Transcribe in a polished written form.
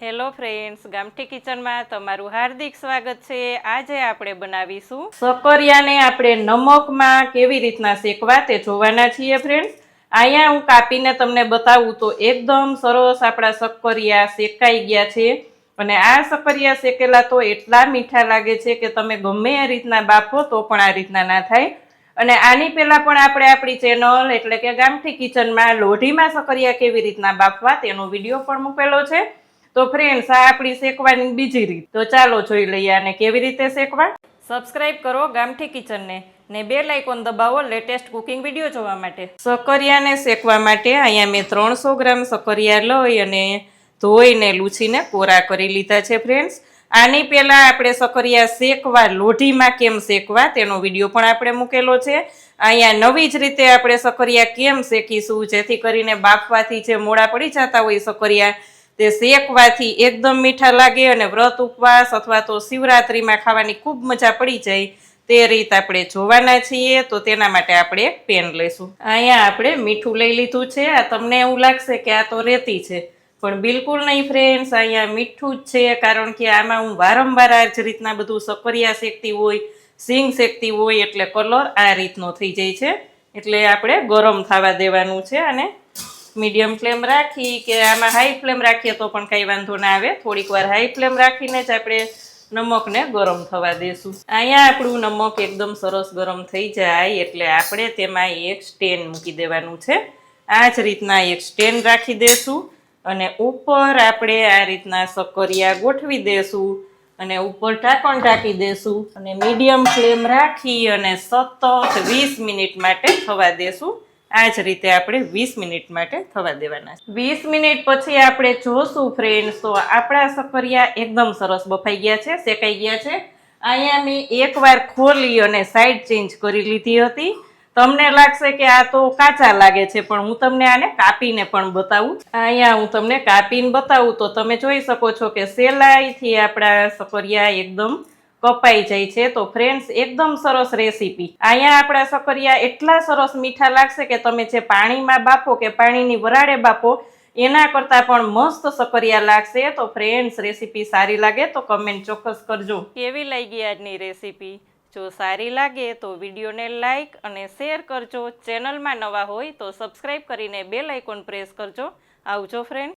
Hello friends, ગામઠી કિચનમાં તમારું હાર્દિક સ્વાગત છે। આજે આપણે બનાવીશું સકરિયાને આપણે નમકમાં કેવી રીતના શેકવા તે જોવાના છીએ ફ્રેન્ડ્સ। અહીંયા હું કાપીને તમને બતાવું તો એકદમ સરસ આપણા સકરિયા શેકાઈ ગયા છે અને આ સકરિયા શેકેલા તો એટલા મીઠા લાગે છે કે તમે ગમે એ રીતના બાફો તો પણ આ રીતના ના થાય। અને આની પહેલા પણ આપણે આપણી ચેનલ એટલે કે ગામઠી કિચનમાં લોઢીમાં સકરિયા કેવી રીતના બાફવા તેનો વિડીયો પણ મૂકેલો છે। તો ફ્રેન્ડ્સ, આ આપણી શેકવાની બીજી રીત, તો ચાલો જોઈ લઈએ આને કેવી રીતે શેકવા। સબસ્ક્રાઇબ કરો ગામઠી કિચનને ને બેલ આઇકોન દબાવો લેટેસ્ટ કુકિંગ વિડીયો જોવા માટે। સકરિયાને શેકવા માટે અહીંયા મેં 300 ગ્રામ સકરિયા લઈ અને ધોઈને લૂછીને કોરા કરી લીધા છે ફ્રેન્ડ્સ। આની પહેલા આપણે સકરિયા શેકવા લોઢીમાં કેમ શેકવા તેનો વિડીયો પણ આપણે મૂકેલો છે। અહીંયા નવી જ રીતે આપણે સકરિયા કેમ શેકીશું જેથી કરીને બાફવાથી જે મોડા પડી જતા હોય સકરિયા તે શેકવાથી એકદમ મીઠા લાગે અને વ્રત ઉપવાસ અથવા તો શિવરાત્રિમાં ખાવાની ખૂબ મજા પડી જાય તે રીત આપણે જોવાના છીએ। તો તેના માટે આપણે એક પેન લઈશું। અહીંયા આપણે મીઠું લઈ લીધું છે। આ તમને એવું લાગશે કે આ તો રેતી છે, પણ બિલકુલ નહીં ફ્રેન્ડ્સ, અહીંયા મીઠું જ છે, કારણ કે આમાં હું વારંવાર આ જ રીતના બધું સકરિયા શેકતી હોય, સિંગ શેકતી હોય એટલે કલર આ રીતનો થઈ જાય છે। એટલે આપણે ગરમ થવા દેવાનું છે અને મીડિયમ ફ્લેમ રાખી કે આમાં હાઈ ફ્લેમ રાખીએ તો પણ કંઈ વાંધો ના આવે। થોડીક વાર હાઈ ફ્લેમ રાખીને જ આપણે નમકને ગરમ થવા દેશું। અહીંયા આપણું નમક એકદમ સરસ ગરમ થઈ જાય એટલે આપણે તેમાં એક સ્ટેન્ડ મૂકી દેવાનું છે। આ જ રીતના એક સ્ટેન્ડ રાખી દેશું અને ઉપર આપણે આ રીતના સકરિયા ગોઠવી દેશું અને ઉપર ઢાંકણ ઢાંકી દેશું અને મીડિયમ ફ્લેમ રાખી અને સતત 20 મિનિટ માટે થવા દેશું। આ જ રીતે આપણે 20 મિનિટ માટે થવા દેવાના છે। 20 મિનિટ પછી આપણે જોશું ફ્રેન્ડ્સ તો આપણા સકરિયા એકદમ સરસ બફાઈ ગયા છે, શેકાઈ ગયા છે। અહીંયા મેં એકવાર ખોલી અને સાઈડ ચેન્જ કરી લીધી હતી। તમને લાગશે કે આ તો કાચા લાગે છે, પણ હું તમને આને કાપીને પણ બતાવું। અહીંયા હું તમને કાપીને બતાવું તો તમે જોઈ શકો છો કે સહેલાઈથી આપણા સકરિયા એકદમ કપાઈ જાય છે। તો ફ્રેન્ડ્સ, એકદમ સરસ રેસીપી। અહીંયા આપણા સકરિયા એટલા સરસ મીઠા લાગશે કે તમે જે પાણીમાં બાફો કે પાણીની વરાળે બાફો એના કરતાં પણ મસ્ત સકરિયા લાગશે। તો ફ્રેન્ડ્સ, રેસીપી સારી લાગે તો કમેન્ટ ચોક્કસ કરજો કેવી લાગી આજની રેસીપી। જો સારી લાગે તો વિડીયોને લાઈક અને શેર કરજો। ચેનલમાં નવા હોય તો સબસ્ક્રાઈબ કરીને બેલ આઇકોન પ્રેસ કરજો। આવજો ફ્રેન્ડ।